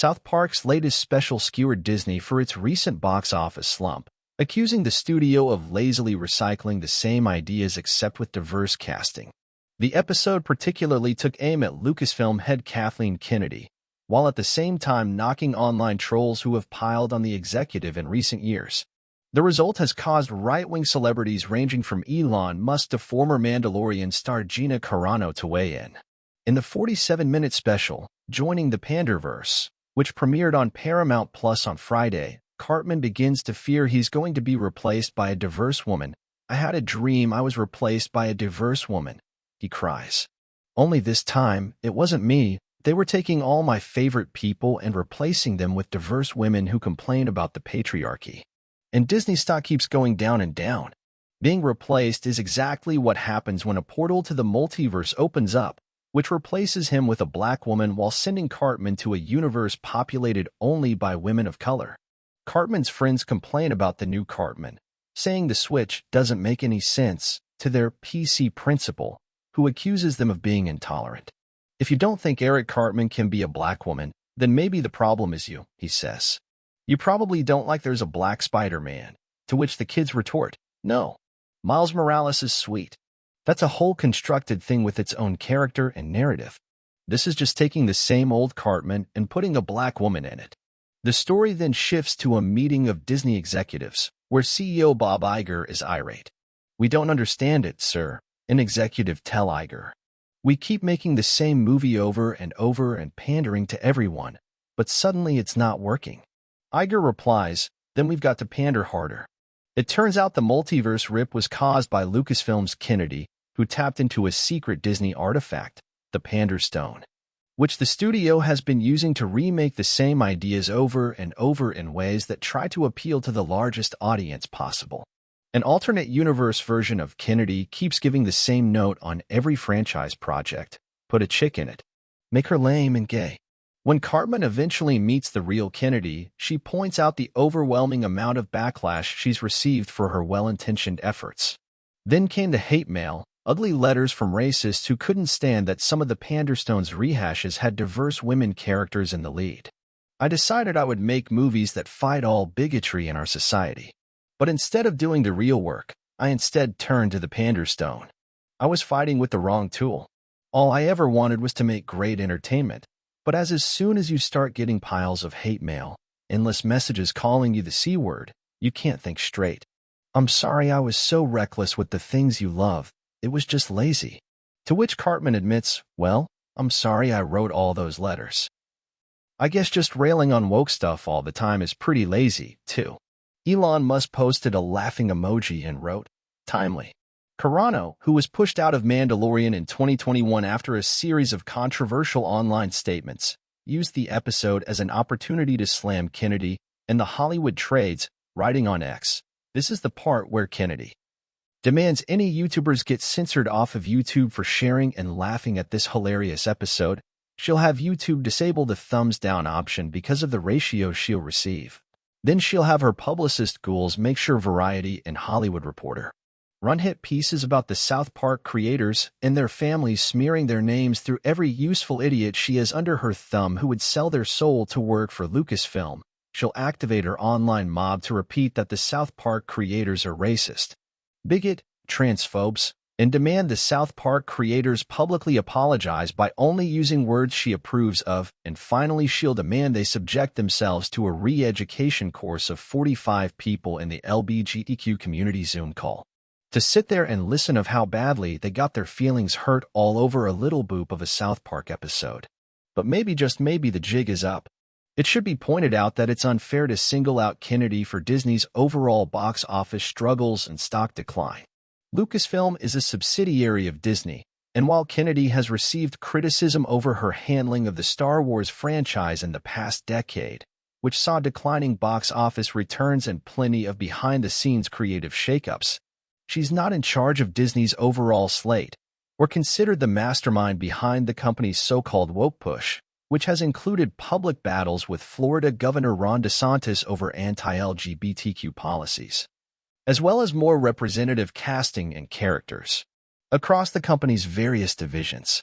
South Park's latest special skewered Disney for its recent box office slump, accusing the studio of lazily recycling the same ideas except with diverse casting. The episode particularly took aim at Lucasfilm head Kathleen Kennedy, while at the same time knocking online trolls who have piled on the executive in recent years. The result has caused right-wing celebrities ranging from Elon Musk to former Mandalorian star Gina Carano to weigh in. In the 47-minute special, joining the Panderverse, which premiered on Paramount Plus on Friday, Cartman begins to fear he's going to be replaced by a diverse woman. "I had a dream I was replaced by a diverse woman," he cries. "Only this time, it wasn't me. They were taking all my favorite people and replacing them with diverse women who complain about the patriarchy." And Disney stock keeps going down and down. Being replaced is exactly what happens when a portal to the multiverse opens up, which replaces him with a black woman while sending Cartman to a universe populated only by women of color. Cartman's friends complain about the new Cartman, saying the switch doesn't make any sense, to their PC principal, who accuses them of being intolerant. "If you don't think Eric Cartman can be a black woman, then maybe the problem is you," he says. "You probably don't like there's a black Spider-Man," to which the kids retort, "No, Miles Morales is sweet. That's a whole constructed thing with its own character and narrative. This is just taking the same old Cartman and putting a black woman in it." The story then shifts to a meeting of Disney executives, where CEO Bob Iger is irate. "We don't understand it, sir," an executive tell Iger. "We keep making the same movie over and over and pandering to everyone, but suddenly it's not working." Iger replies, "Then we've got to pander harder." It turns out the multiverse rip was caused by Lucasfilm's Kennedy, who tapped into a secret Disney artifact, the Pander Stone, which the studio has been using to remake the same ideas over and over in ways that try to appeal to the largest audience possible. An alternate universe version of Kennedy keeps giving the same note on every franchise project: put a chick in it. Make her lame and gay. When Cartman eventually meets the real Kennedy, she points out the overwhelming amount of backlash she's received for her well-intentioned efforts. Then came the hate mail, ugly letters from racists who couldn't stand that some of the Panderstone's rehashes had diverse women characters in the lead. "I decided I would make movies that fight all bigotry in our society. But instead of doing the real work, I instead turned to the Panderstone. I was fighting with the wrong tool. All I ever wanted was to make great entertainment. But as soon as you start getting piles of hate mail, endless messages calling you the C word, you can't think straight. I'm sorry I was so reckless with the things you love. It was just lazy." To which Cartman admits, "Well, I'm sorry I wrote all those letters. I guess just railing on woke stuff all the time is pretty lazy, too." Elon Musk posted a laughing emoji and wrote, "Timely." Carano, who was pushed out of Mandalorian in 2021 after a series of controversial online statements, used the episode as an opportunity to slam Kennedy and the Hollywood trades, writing on X, "This is the part where Kennedy demands any YouTubers get censored off of YouTube for sharing and laughing at this hilarious episode. She'll have YouTube disable the thumbs down option because of the ratio she'll receive. Then she'll have her publicist ghouls make sure Variety and Hollywood Reporter run hit pieces about the South Park creators and their families, smearing their names through every useful idiot she has under her thumb who would sell their soul to work for Lucasfilm. She'll activate her online mob to repeat that the South Park creators are racist, bigot, transphobes, and demand the South Park creators publicly apologize by only using words she approves of, and finally she'll demand they subject themselves to a re-education course of 45 people in the LGBTQ community Zoom call, to sit there and listen of how badly they got their feelings hurt all over a little boop of a South Park episode. But maybe, just maybe, the jig is up. It should be pointed out that it's unfair to single out Kennedy for Disney's overall box office struggles and stock decline. Lucasfilm is a subsidiary of Disney, and while Kennedy has received criticism over her handling of the Star Wars franchise in the past decade, which saw declining box office returns and plenty of behind-the-scenes creative shakeups, she's not in charge of Disney's overall slate, or considered the mastermind behind the company's so-called woke push, which has included public battles with Florida Governor Ron DeSantis over anti-LGBTQ policies, as well as more representative casting and characters across the company's various divisions.